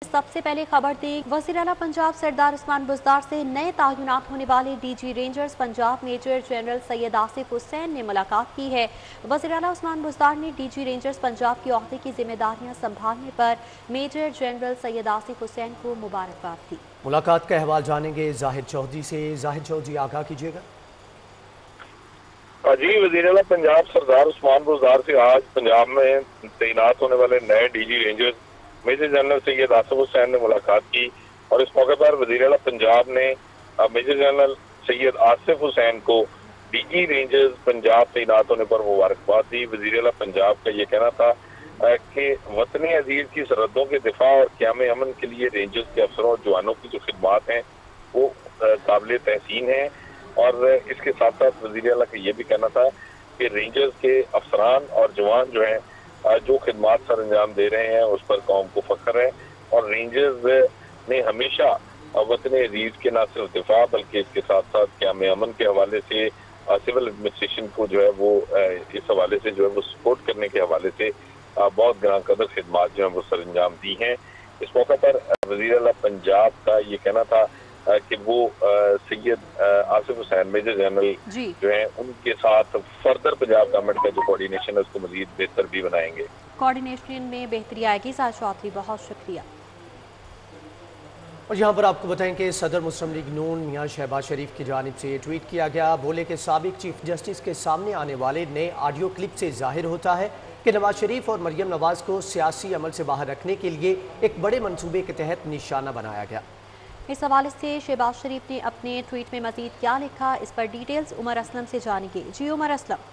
सबसे पहले खबर दी वज़ीर आला पंजाब सरदार उस्मान बुज़दार से नए तैनात होने वाले DG rangers Punjab major general Syed Asif Hussain ने मुलाकात की है। वज़ीर आला उस्मान बुज़दार ने डीजी रेंजर्स पंजाब की ओहदे की जिम्मेदारियां संभालने पर मेजर जनरल सैयद आसिफ हुसैन को मुबारकबाद दी। मुलाकात का अहवाल जानेंगे जाहिद चौधरी से। जाहिद चौधरी आगाह कीजिएगा। जी, वज़ीर आला पंजाब सरदार उस्मान बुज़दार से आज पंजाब में तैनात होने वाले नए DG rangers major general Syed Asif Hussain ने मुलाकात की और इस मौके पर वज़ीर आला पंजाब ने मेजर जनरल सैयद आसिफ हुसैन को डीजी रेंजर्स पंजाब तैनात होने पर मुबारकबाद दी। वज़ीर आला पंजाब का ये कहना था कि वतन अजीज की सरहदों के दिफा और क़याम अमन के लिए रेंजर्स के अफसरों और जवानों की जो खिदमात हैं वो काबिल तहसीन है। और इसके साथ साथ वज़ीर आला का ये भी कहना था कि रेंजर्स के अफसरान और जवान जो हैं जो खिदमात सर अंजाम दे रहे हैं उस पर कौम को फख्र है और रेंजर्स ने हमेशा वतन अजीज के न सिर्फ दिफा बल्कि इसके साथ साथ क़याम अमन के हवाले से सिविल एडमिनिस्ट्रेशन को जो है वो इस हवाले से जो है वो सपोर्ट करने के हवाले से बहुत ग्रां कदर खिदमात जो है वो सर अंजाम दी हैं। इस मौके पर वज़ीर आला पंजाब का ये कहना था कि वो सैयद आसिफ हुसैन मेजर जनरल जो है उनके साथ फर्दर पंजाब गवर्नमेंट का जो कोऑर्डिनेशन है उसको मजीद बेहतर भी बनाएंगे। कोऑर्डिनेशन में बेहतरी आएगी। साथ चौधरी बहुत शुक्रिया। और यहाँ पर आपको बताएं कि सदर मुस्लिम लीग नून मियां शहबाज शरीफ की जानिब से ये ट्वीट किया गया। बोले कि साबिक चीफ जस्टिस के सामने आने वाले नए ऑडियो क्लिप से जाहिर होता है कि नवाज शरीफ और मरियम नवाज को सियासी अमल से बाहर रखने के लिए एक बड़े मंसूबे के तहत निशाना बनाया गया। इस हवाले से शहबाज शरीफ ने अपने ट्वीट में मजीद क्या लिखा, इस पर डिटेल्स उमर असलम से जानेंगे। जी उमर असलम।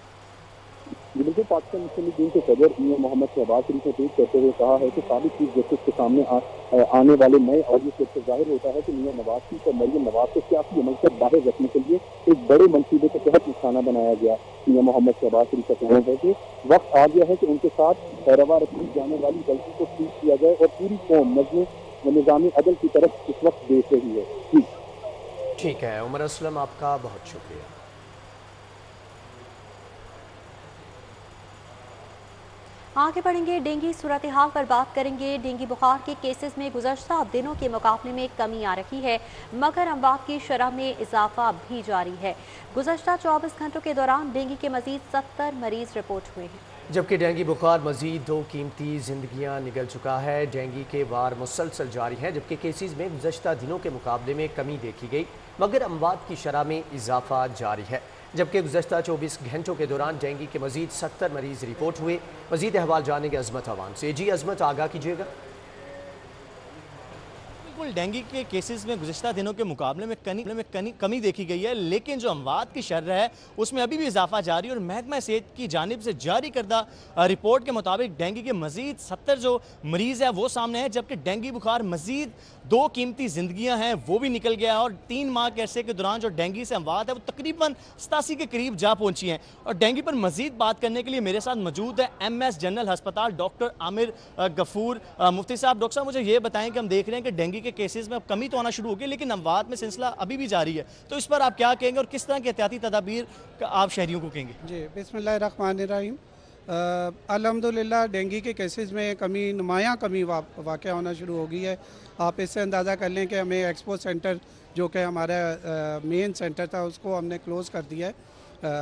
बिल्कुल, पाकिस्तान मुस्लिम लीग के सदर मियां मोहम्मद शहबाज शरीफ ने ट्वीट करते हुए कहा है कि साबिक चीफ जस्टिस के सामने आने वाले नए ऑडियो क्लिप से जाहिर होता है कि मियां नवाज शरीफ और मरियम नवाज को सियासी अमल से बाहर रखने के लिए एक बड़े मंसूबे के तहत निशाना बनाया गया। मियां मोहम्मद शहबाज शरीफ का कहना है कि वक्त आ गया है कि उनके साथ रवा रखी जाने वाली गलती को ठीक किया जाए और पूरी कौम नज़्म व निज़ामी अदल की तरफ इस वक्त देख रही है। ठीक है उमर असलम, आपका बहुत शुक्रिया। आगे बढ़ेंगे, डेंगू सूरत हाल पर बात करेंगे। डेंगू बुखार के केसेस में गुज़श्ता दिनों के मुकाबले में कमी आ रही है मगर अमवात की शरह में इजाफा भी जारी है। गुज़श्ता 24 घंटों के दौरान डेंगू के मजीद 70 मरीज रिपोर्ट हुए हैं, जबकि डेंगू बुखार मजीद 2 कीमती जिंदगियां निगल चुका है। डेंगू के वार मुसलसल जारी है जबकि केसेस में गुज़श्ता दिनों के मुकाबले में कमी देखी गई मगर अमवात की शरह में इजाफा जारी है। जबकि गुज़श्ता 24 घंटों के दौरान डेंगू के मजीद 70 मरीज रिपोर्ट हुए। मजीद अहवाल जानेंगे अजमत अवान से। जी अजमत, आगाह कीजिएगा। बिल्कुल, डेंगू के केसेस में गुज़श्ता दिनों के मुकाबले में कमी देखी गई है लेकिन जो अमवात की शरह है उसमें अभी भी इजाफा जारी है और महकमा सेहत की जानिब से जारी करदा रिपोर्ट के मुताबिक डेंगू के मजीद 70 जो मरीज़ है वो सामने है जबकि डेंगू बुखार मजीद 2 कीमती जिंदगियां हैं वो भी निकल गया है और 3 माह के अरसे के दौरान जो डेंगू से अमवात है वो तकरीबन 87 के करीब जा पहुंची हैं। और डेंगू पर मजीद बात करने के लिए मेरे साथ मौजूद है MS जनरल अस्पताल डॉक्टर आमिर गफूर मुफ्ती साहब। डॉक्टर साहब, मुझे ये बताएं कि हम देख रहे हैं कि डेंगू के केसेस में अब कमी तो आना शुरू हो गई लेकिन अमवात में सिलसिला अभी भी जारी है, तो इस पर आप क्या कहेंगे और किस तरह की एहतियाती तदाबीर आप शहरियों को कहेंगे? जी, बिस्मिल्लाहिर्रहमानिर्रहीम। अल्हम्दुलिल्लाह डेंगू के केसेस में नुमायाँ कमी वाक़ होना शुरू हो गई है। आप इससे अंदाज़ा कर लें कि हमें एक्सपो सेंटर जो कि हमारा मेन सेंटर था उसको हमने क्लोज़ कर दिया है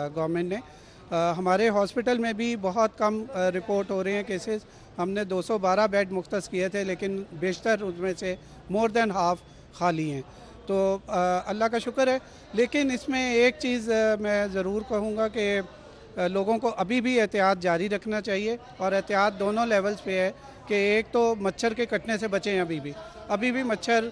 गवर्नमेंट ने। हमारे हॉस्पिटल में भी बहुत कम रिपोर्ट हो रहे हैं केसेस। हमने 212 बेड मुख्तस किए थे लेकिन बेशतर उसमें से मोर देन हाफ खाली हैं, तो अल्लाह का शुक्र है। लेकिन इसमें एक चीज़ मैं ज़रूर कहूँगा कि लोगों को अभी भी एहतियात जारी रखना चाहिए और एहतियात दोनों लेवल्स पे है कि एक तो मच्छर के कटने से बचें। अभी भी मच्छर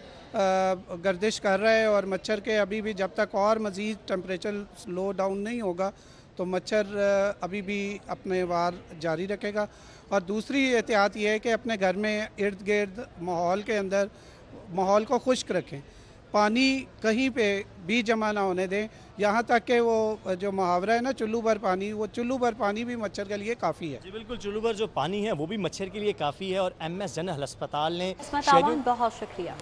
गर्दिश कर रहा है और मच्छर के अभी भी जब तक और मज़ीद टेम्परेचर स्लो डाउन नहीं होगा तो मच्छर अभी भी अपने वार जारी रखेगा। और दूसरी एहतियात ये है कि अपने घर में इर्द गिर्द माहौल के अंदर माहौल को खुश्क रखें, पानी कहीं पे भी जमा ना होने दें, यहाँ तक कि वो जो मुहावरा है ना चुल्लू भर पानी, वो चुल्लू भर पानी भी मच्छर के लिए काफ़ी है। जी बिल्कुल, चुल्लू भर जो पानी है वो भी मच्छर के लिए काफ़ी है। और MS जनरल अस्पताल ने बहुत शुक्रिया।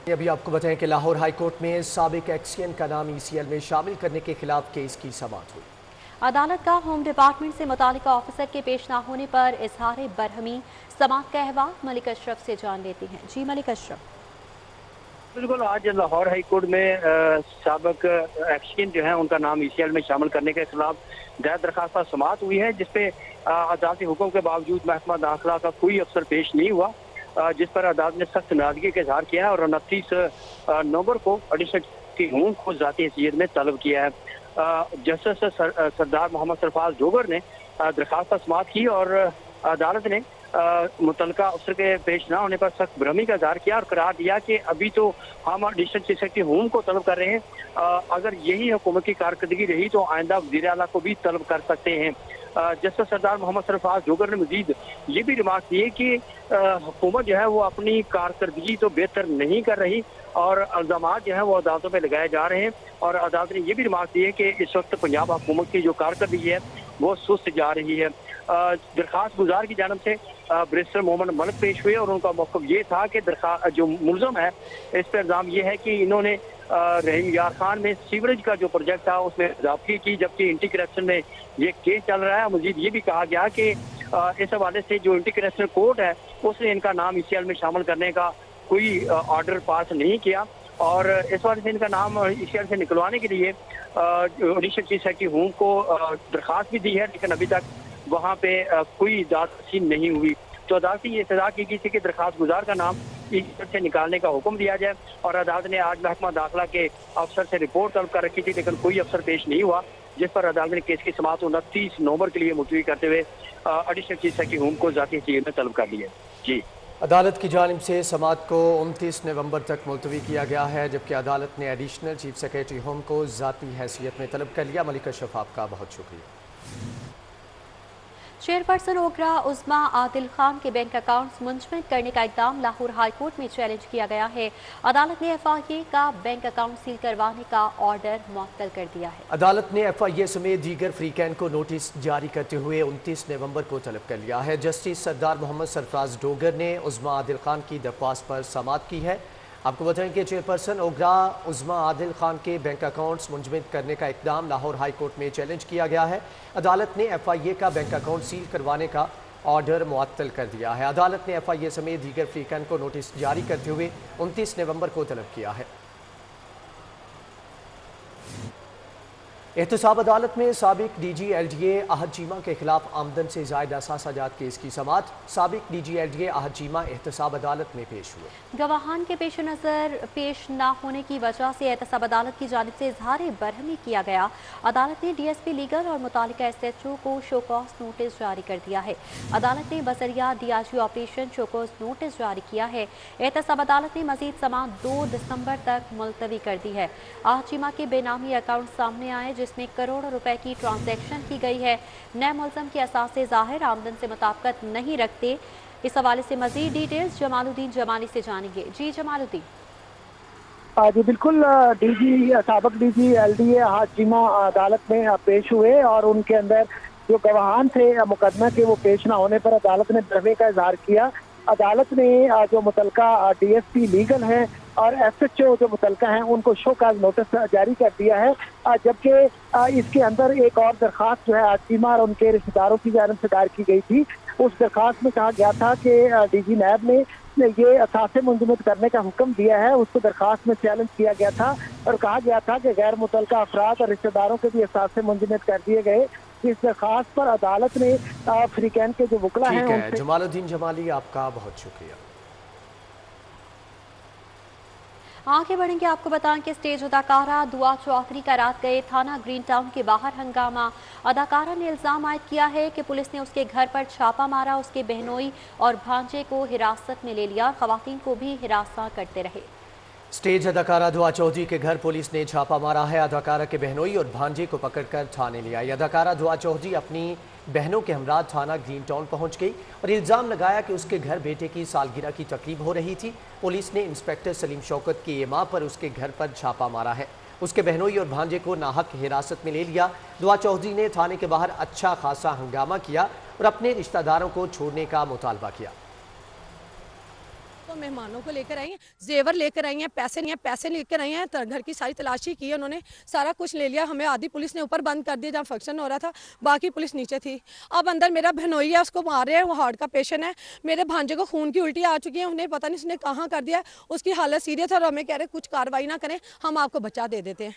अभी आपको बताएं कि लाहौर हाई कोर्ट में साबिक एक्सियन का नाम ECL में शामिल करने के खिलाफ केस की समाअत हुई। अदालत का होम डिपार्टमेंट से मुतालिका ऑफिसर के पेश न होने पर इजहार बरहमी, समाअत का अहवाल मलिक अशरफ से जान लेते हैं। जी मलिक अशरफ। बिल्कुल, आज लाहौर हाई कोर्ट में साबिक एक्सचेंज जो है उनका नाम ECL में शामिल करने के खिलाफ दायर दरखास्त पर समाअत हुई है, जिसपे अदालती हुक्म के बावजूद महकमा दाखिला का कोई अफसर पेश नहीं हुआ, जिस पर अदालत ने सख्त नाराजगी का इजहार किया है और 29 नवंबर को एडिशनल की हुकूम को ज़ाती हैसियत में तलब किया है। जस्टिस सरदार मोहम्मद सरफराज डोगर ने दरखास्त पर समाअत की और अदालत ने मुतलका अफसर के पेश न होने पर सख्त भ्रमी का इजहार किया और करार दिया कि अभी तो हम एडिशनल चीफ सेक्रेटरी होम को तलब कर रहे हैं, अगर यही हुकूमत की कारकर्दगी रही तो आइंदा वज़ीर आला को भी तलब कर सकते हैं। जस्टिस सरदार मोहम्मद सरफराज डोगर ने मजीद ये भी रिमार्क दिए कि हुकूमत जो है वो अपनी कारकर्दगी तो बेहतर नहीं कर रही और इल्ज़ामात जो है वो अदालतों में लगाए जा रहे हैं, और अदालत ने ये भी रिमार्क दिए कि इस वक्त पंजाब हुकूमत की जो कारकर्दगी है वो सुस्त जा रही है। दरखास्त गुजार की जानब से बैरिस्टर मोहम्मद मलिक पेश हुए और उनका मौक़िफ़ ये था कि जो मुलज़म है इस पर इल्ज़ाम ये है कि इन्होंने रहीम यार खान में सीवरेज का जो प्रोजेक्ट था उसमें इजाफी की, जबकि एंटी करप्शन में ये केस चल रहा है। मजीद ये भी कहा गया कि इस हवाले से जो एंटी करप्शन कोर्ट है उसने इनका नाम ECL में शामिल करने का कोई ऑर्डर पास नहीं किया और इस वजह से इनका नाम ECL से निकलवाने के लिए एडिशनल चीफ सेक्रेटरी होम को दरखास्त भी दी है, लेकिन अभी तक वहाँ पे कोई दाद नहीं हुई। तो अदालत ने ये सजा की गई थी कि दरखास्त गुजार का नाम ECL से निकालने का हुक्म दिया जाए और अदालत ने आज महकमा दाखिला के अफसर से रिपोर्ट तलब कर रखी थी, लेकिन कोई अफसर पेश नहीं हुआ, जिस पर अदालत ने केस की समाअत 29 नवंबर के लिए मुलतवी करते हुए एडिशनल चीफ सेक्रेटरी होम को ज़ाती हैसियत में तलब कर लिया। जी, अदालत की जानिब से समाअत को 29 नवंबर तक मुलतवी किया गया है, जबकि अदालत ने एडिशनल चीफ सेक्रेटरी होम को ज़ाती हैसियत में तलब कर लिया। मलिक अशरफ, आपका बहुत शुक्रिया। चेयरपर्सन ओगरा उस्मा आदिल खान के बैंक अकाउंट्स मुंजमद करने का इक़दाम लाहौर हाई कोर्ट में चैलेंज किया गया है। अदालत ने FIA का बैंक अकाउंट सील करवाने का ऑर्डर मुअत्तल कर दिया है। अदालत ने FIA समेत दीगर फ्रीकैन को नोटिस जारी करते हुए 29 नवंबर को तलब कर लिया है। जस्टिस सरदार मोहम्मद सरफराज डोगर ने उस्मा आदिल खान की दरख्वास्त पर समाअत की है। आपको बताएं कि चेयरपर्सन ओगरा उस्मा आदिल खान के बैंक अकाउंट्स मुंजमद करने का इक़दाम लाहौर हाई कोर्ट में चैलेंज किया गया है। अदालत ने FIA का बैंक अकाउंट सील करवाने का ऑर्डर मुअत्तल कर दिया है। अदालत ने FIA समेत दीगर फ्रीकैन को नोटिस जारी करते हुए 29 नवंबर को तलब किया है। एहतसाब अदालत में साबिक DG LDA अहद चीमा के खिलाफ आमदन से ज़ायद असासाजात केस की समाअत। साबिक DG LDA अहद चीमा एहतसाब अदालत में पेश हुए। गवाहान के पेश नज़र पेश न होने की वजह से एहतसाब अदालत की जानिब से इजहार बरहमी किया गया। अदालत ने DSP लीगल और मुतालिका SHO को शोकॉज नोटिस जारी कर दिया है। अदालत ने बजरिया DIG ऑपरेशन शोकॉज नोटिस जारी किया है। एहतसाब अदालत ने मजीद समाअत 2 दिसंबर तक मुलतवी कर दी है। अहद चीमा के बेनामी अकाउंट सामने आए जिसमें करोड़ों रुपए की ट्रांजैक्शन की गई है। नए मुल्ज़म के असासे ज़ाहिर आमदन से मुताबिकत नहीं रखते। इस हवाले से मजीद डिटेल्स जमालुद्दीन जमाली से जानेंगे। जी जमालुद्दीन। जी बिल्कुल, साबिक DG LDA अहद चीमा अदालत में पेश हुए और उनके अंदर जो गवाहान थे मुकदमा के वो पेश ना होने पर अदालत ने बरहमी का इजहार किया। अदालत ने जो मुतलका DSP लीगल हैं और SHO जो मुतलका हैं उनको शोकाज नोटिस जारी कर दिया है, जबकि इसके अंदर एक और दरखास्त जो है अहद चीमा और उनके रिश्तेदारों की जानिब से दायर की गई थी। उस दरखास्त में कहा गया था कि DG नैब ने ये असासे मुंजमद करने का हुक्म दिया है। उसको दरखास्त में चैलेंज किया गया था और कहा गया था कि गैर मुतलका अफराद और रिश्तेदारों के भी असासे मुंजमद कर दिए गए। इस दरखास्त पर अदालत ने फ्रीकैन के जो वकला हैं जमालुद्दीन जमाली, आपका बहुत शुक्रिया। आगे बढ़ेंगे, आपको बताएं कि स्टेज अदाकारा दुआ चौधरी का रात गए थाना ग्रीन टाउन के बाहर हंगामा। अदाकारा ने इल्ज़ाम आयद किया है कि पुलिस ने उसके घर पर छापा मारा, उसके बहनोई और भांजे को हिरासत में ले लिया और खवातीन को भी हिरासा करते रहे। स्टेज अदाकारा दुआ चौधरी के घर पुलिस ने छापा मारा है। अदाकारा के बहनोई और भांजे को पकड़कर थाने ले आई। अदाकारा दुआ चौधरी अपनी बहनों के हमरा थाना ग्रीन टाउन पहुंच गई और इल्ज़ाम लगाया कि उसके घर बेटे की सालगिरह की तकरीब हो रही थी। पुलिस ने इंस्पेक्टर सलीम शौकत की एमा पर उसके घर पर छापा मारा है। उसके बहनोई और भांजे को नाहक हिरासत में ले लिया। दुआ चौधरी ने थाने के बाहर अच्छा खासा हंगामा किया और अपने रिश्तेदारों को छोड़ने का मुतालबा किया। तो मेहमानों को लेकर आई हैं, जेवर लेकर आई हैं, पैसे लेकर आई हैं, घर की सारी तलाशी की है उन्होंने, सारा कुछ ले लिया। हमें आधी पुलिस ने ऊपर बंद कर दिया जहाँ फंक्शन हो रहा था, बाकी पुलिस नीचे थी। अब अंदर मेरा बहनोई है, उसको मार रहे हैं, वो हार्ट का पेशेंट है। मेरे भांजे को खून की उल्टी आ चुकी है, उन्हें पता नहीं उसने कहाँ कर दिया, उसकी हालत सीरियस है और हमें कह रहे कुछ कार्रवाई ना करें, हम आपको बचा दे देते हैं।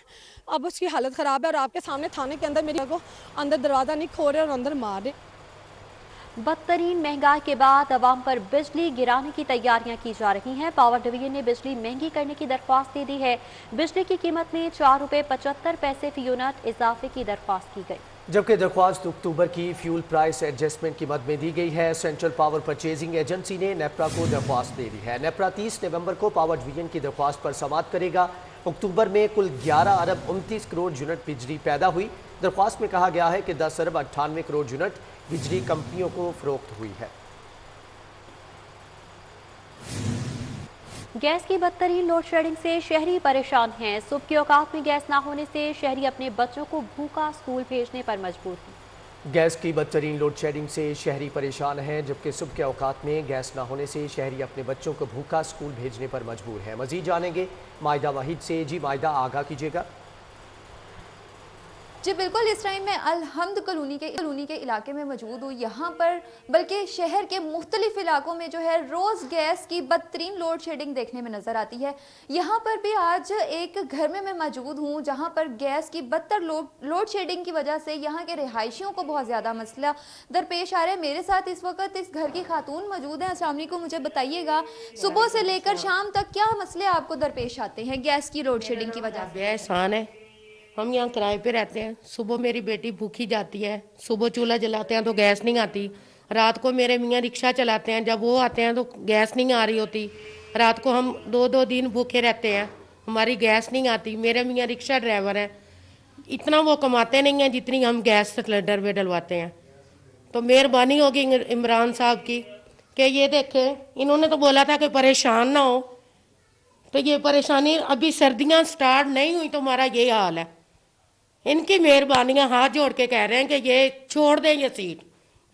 अब उसकी हालत ख़राब है और आपके सामने थाने के अंदर मेरी को अंदर दरवाज़ा नहीं खोल रहे और अंदर मार रहे। बदतरीन महंगाई के बाद अवाम पर बिजली गिराने की तैयारियां की जा रही हैं। पावर डिवीजन ने बिजली महंगी करने की दरख्वास्त दे दी है। बिजली की कीमत में 4 रुपये 75 पैसे फी यूनिट इजाफे की दरख्वास्त की गई, जबकि दरख्वास्त अक्टूबर की फ्यूल प्राइस एडजस्टमेंट की मद में दी गई है। सेंट्रल पावर परचेजिंग एजेंसी ने नेपरा को दरख्वास्त दे दी है। नेपरा 30 नवंबर को पावर डिवीजन की दरख्वास्त पर समाअत करेगा। अक्टूबर में कुल 11 अरब 29 करोड़ यूनिट बिजली पैदा हुई। दरख्वास्त में कहा गया है कि 10 अरब 98 करोड़ यूनिट बिजली कंपनियों को फरोख्त हुई है। गैस की बदतरीन लोड शेडिंग से शहरी परेशान हैं। सुबह के औकात में गैस ना होने से शहरी अपने बच्चों को भूखा स्कूल भेजने पर मजबूर हैं। गैस की बदतरीन लोड शेडिंग से शहरी परेशान हैं, जबकि सुबह के औकात में गैस ना होने से शहरी अपने बच्चों को भूखा स्कूल भेजने पर मजबूर है। मजीद जानेंगे मायदा वाहिद से। जी मायदा, आगाह कीजिएगा। जी बिल्कुल, इस टाइम मैं अलहम्द कॉलोनी के इलाके में मौजूद हूँ। यहाँ पर बल्कि शहर के मुख्तलिफ इलाकों में जो है रोज़ गैस की बदतरीन लोड शेडिंग देखने में नज़र आती है। यहाँ पर भी आज एक घर में मैं मौजूद हूँ जहाँ पर गैस की बदतर लोड शेडिंग की वजह से यहाँ के रिहायशियों को बहुत ज़्यादा मसला दरपेश आ रहा है। मेरे साथ इस वक्त इस घर की खातून मौजूद हैं। अस्सलाम वालेकुम, मुझे बताइएगा सुबह से लेकर शाम तक क्या मसले आपको दरपेश आते हैं गैस की लोड शेडिंग की वजह से? आसान है, हम यहाँ किराए पे रहते हैं। सुबह मेरी बेटी भूखी जाती है, सुबह चूल्हा जलाते हैं तो गैस नहीं आती। रात को मेरे मियाँ रिक्शा चलाते हैं, जब वो आते हैं तो गैस नहीं आ रही होती। रात को हम 2-2 दिन भूखे रहते हैं, हमारी गैस नहीं आती। मेरे मियाँ रिक्शा ड्राइवर हैं, इतना वो कमाते नहीं हैं जितनी हम गैस सिलेंडर में डलवाते हैं। तो मेहरबानी होगी इमरान साहब की कि ये देखें, इन्होंने तो बोला था कि परेशान ना हो, तो ये परेशानी अभी सर्दियाँ स्टार्ट नहीं हुई तो हमारा ये हाल है। इनकी मेहरबानियां हाथ जोड़ के कह रहे हैं कि ये छोड़ दें, ये सीट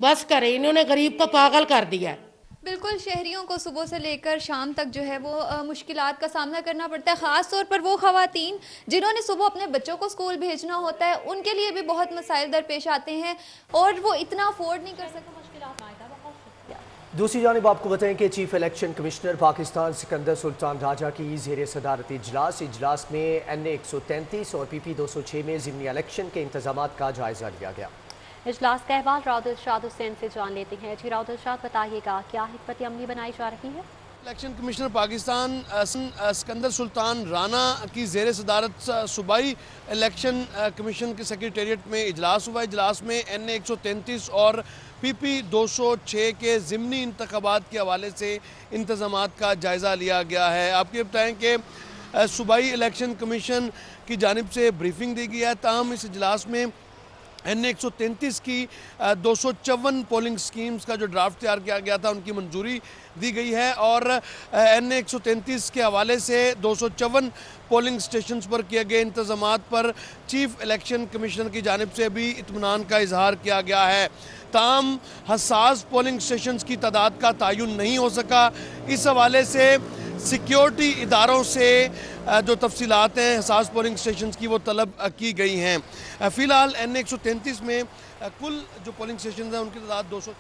बस करें, इन्होंने गरीब को पागल कर दिया है। बिल्कुल, शहरियों को सुबह से लेकर शाम तक जो है वो मुश्किलात का सामना करना पड़ता है। ख़ास तौर पर वो ख़वातीन जिन्होंने सुबह अपने बच्चों को स्कूल भेजना होता है, उनके लिए भी बहुत मसाइल दरपेश आते हैं और वो इतना अफोर्ड नहीं कर सकते। दूसरी जानिब आपको बताएं कि chief election commissioner Pakistan Sikandar Sultan Raja की ज़ेर सदारत इजलास में NA 133 और PP 206 में ज़िमनी इलेक्शन के इंतजामात का जायजा लिया गया। इजलास का अहवाल राउद इरशाद हुसैन से जान लेते हैं। जी राउद इरशाद, बताइएगा क्या हिकमत अमली बनाई जा रही है? इलेक्शन कमिश्नर पाकिस्तान सिकंदर सुल्तान राना की ज़ेर सदारत सूबाई इलेक्शन कमीशन के सेक्रेटेरिएट में इजलास हुआ। इजलास में NA 133 और PP 206 के ज़िमनी इंतखाबात के हवाले से इंतज़ामात का जायज़ा लिया गया है। आपके बताएं कि सूबाई इलेक्शन कमीशन की जानिब से ब्रीफिंग दी गई है। ताहम इस इजलास में NA 133 की 254 पोलिंग स्कीम्स का जो ड्राफ्ट तैयार किया गया था उनकी मंजूरी दी गई है और NA 133 के हवाले से 254 पोलिंग स्टेशंस पर किए गए इंतज़ामात पर चीफ इलेक्शन कमिश्नर की जानिब से भी इत्मीनान का इजहार किया गया है। ताम हसास पोलिंग स्टेशंस की तादाद का तयन नहीं हो सका। इस हवाले से सिक्योरिटी इदारों से जो तफसीलात हैं हसास पोलिंग स्टेशंस की वो तलब की गई हैं। फ़िलहाल NA 133 में कुल जो पोलिंग स्टेशन हैं उनकी तादाद 200।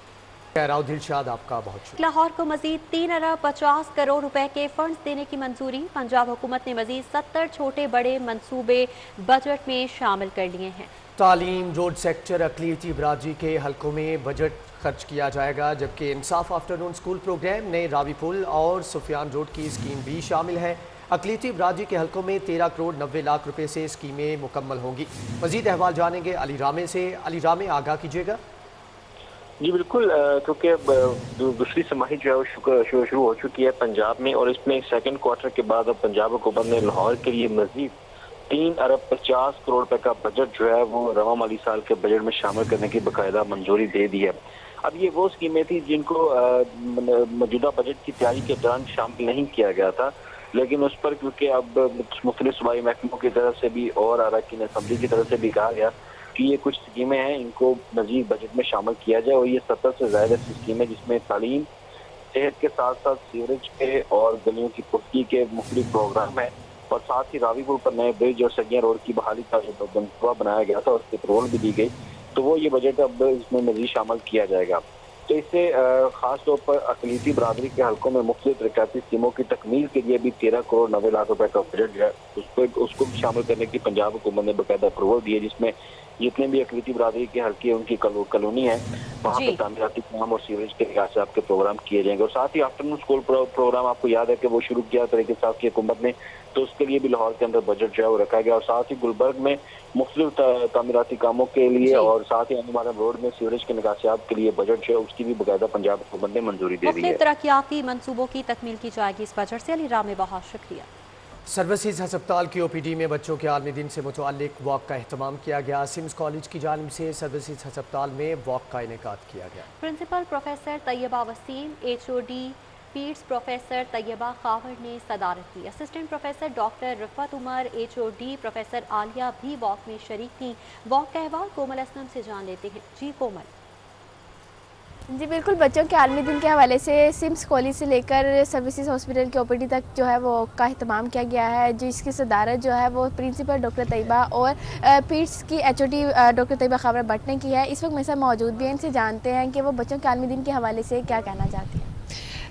आपका बहुत शुक्रिया। लाहौर को मजीद 3 अरब 50 करोड़ रुपए के फंड्स देने की मंजूरी। पंजाब हुकूमत ने मजीद 70 छोटे बड़े मंसूबे बजट में शामिल कर लिए हैं। तालीम, रोड सेक्टर, अक़लियती बरादरी के हलकों में बजट खर्च किया जाएगा, जबकि इंसाफ आफ्टरनून स्कूल प्रोग्राम, नए रावी पुल और सुफियान रोड की स्कीम भी शामिल है। अक़लियती बरादरी के हलकों में 13 करोड़ 90 लाख रुपए से स्कीमें मुकम्मल होंगी। मजीद अहवाल जानेंगे अली रामे से। अली रामे, आगाह कीजिएगा। जी बिल्कुल, क्योंकि दूसरी समाही जो है वो शुरू हो चुकी है पंजाब में और इसमें सेकंड क्वार्टर के बाद अब पंजाब हुकूमत ने लाहौर के लिए मजीद 3 अरब 50 करोड़ रुपए का बजट जो है वो रवा माली साल के बजट में शामिल करने की बाकायदा मंजूरी दे दी है। अब ये वो स्कीमें थी जिनको मौजूदा बजट की तैयारी के दौरान शामिल नहीं किया गया था, लेकिन उस पर क्योंकि अब मुख्तलिफ सूबाई महकमों की तरफ से भी और अरकान असम्बली की तरफ से भी कहा गया कि ये कुछ स्कीमें हैं, इनको मजीद बजट में शामिल किया जाए और ये 70 से ज़्यादा ऐसी स्कीमें जिसमें तालीम, صحت کے ساتھ ساتھ سیوریج کے اور گلیوں کی پختگی کے مختلف پروگرام ہیں، اور ساتھ ہی راوی پور پر نئے برج اور سگیاں روڈ کی بحالی کا جو منصوبہ بنایا گیا تھا اس کے پرول بھی دی گئی، تو وہ یہ بجٹ اب اس میں مزید شامل کیا جائے گا۔ تو اس سے خاص طور پر اقلیتی برادری کے حلقوں میں مختلف ترقیاتی اسکیموں کی تکمیل کے لیے بھی 13 کروڑ 90 لاکھ روپے کا بجٹ جو ہے اس کو بھی شامل کرنے کی پنجاب حکومت نے باقاعدہ اپروول دی ہے، جس میں جتنے بھی اقلیتی برادری کے حلقے ان کی کالونی ہے وہاں پہ تعمیراتی کام اور سیوریج کے لحاظ سے آپ کے پروگرام کیے جائیں گے، اور ساتھ ہی آفٹرنون اسکول پروگرام آپ کو یاد ہے کہ وہ شروع کیا طریقے صاحب کی حکومت نے، تو اس کے لیے بھی لاہور کے اندر بجٹ جو ہے وہ رکھا گیا، اور ساتھ ہی گلبرگ میں مختلف تعمیراتی کاموں کے لیے اور ساتھ ہی انومارم روڈ میں سیوریج کے نکاسیات کے لیے بجٹ جو ہے اس کی بھی باقاعدہ پنجاب حکومت نے منظوری دے دی ہے۔ مختلف ترقیاتی منصوبوں کی تکمیل کی جائے گی اس بجٹ سے۔ علی رام، بہت شکریہ۔ سروسز ہسپتال کی او پی ڈی میں بچوں کے عالمی دن سے متعلق واک کا اہتمام کیا گیا۔ سمس کالج کی جانب سے سروسز ہسپتال میں واک کا انعقاد کیا گیا۔ Principal professor Tayyaba Waseem, H O D پیٹس پروفیسر طیبہ خاور نے صدارت کی۔ Assistant professor doctor Riffat Umar, H O D professor Aliya بھی واک میں شریک تھیں۔ واک کا احوال کومل اسلم سے جان لیتے ہیں۔ جی کومل۔ جی بالکل، بچوں کے عالمی دن کے حوالے سے سمس کالج سے لے کر سروسز ہاسپٹل کے او پی ڈی تک جو ہے وہ کا اہتمام کیا گیا ہے، جس کی صدارت جو ہے وہ پرنسپل ڈاکٹر طیبہ اور پیٹس کی H O D doctor Tayyaba Khawar Butt نے کی ہے۔ اس وقت میرے ساتھ موجود بھی ہیں، ان سے جانتے ہیں کہ وہ بچوں کے عالمی دن کے حوالے سے کیا کہنا چاہتی ہیں۔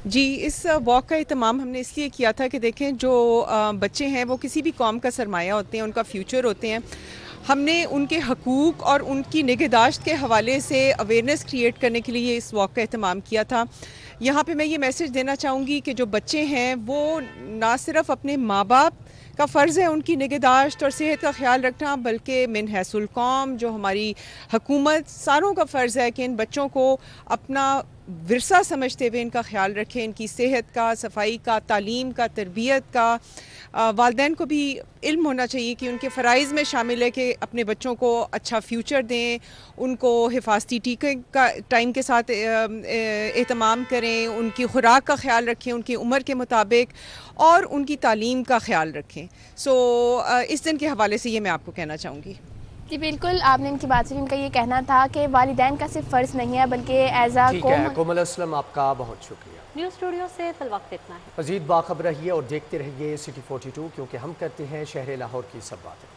جی، اس واک کا اہتمام ہم نے اس لیے کیا تھا کہ دیکھیں جو بچے ہیں وہ کسی بھی قوم کا سرمایہ ہوتے ہیں، ان کا فیوچر ہوتے ہیں۔ ہم نے ان کے حقوق اور ان کی نگہداشت کے حوالے سے اویئرنیس کریٹ کرنے کے لیے اس واک کا اہتمام کیا تھا۔ یہاں پہ میں یہ میسج دینا چاہوں گی کہ جو بچے ہیں وہ نہ صرف اپنے ماں باپ کا فرض ہے ان کی نگہداشت اور صحت کا خیال رکھنا، بلکہ من حیث القوم جو ہماری حکومت ساروں کا فرض ہے کہ ان بچوں کو اپنا ورثہ سمجھتے ہوئے ان کا خیال رکھیں، ان کی صحت کا، صفائی کا، تعلیم کا، تربیت کا۔ والدین کو بھی علم ہونا چاہیے کہ ان کے فرائض میں شامل ہے کہ اپنے بچوں کو اچھا فیوچر دیں، ان کو حفاظتی ٹیکے کا ٹائم کے ساتھ اہتمام کریں، ان کی خوراک کا خیال رکھیں ان کی عمر کے مطابق، اور ان کی تعلیم کا خیال رکھیں۔ اس دن کے حوالے سے یہ میں آپ کو کہنا چاہوں گی۔ جی بالکل، آپ نے ان کی بات سے ان کا یہ کہنا تھا کہ والدین کا صرف فرض نہیں ہے بلکہ ایز اے قوم۔ کومل اسلم، آپ کا بہت شکریہ۔ نیوز اسٹوڈیو سے فی الوقت اتنا ہے۔ مزید باخبر رہیے اور دیکھتے رہیے City 42، کیونکہ ہم کرتے ہیں شہر لاہور کی سب باتیں۔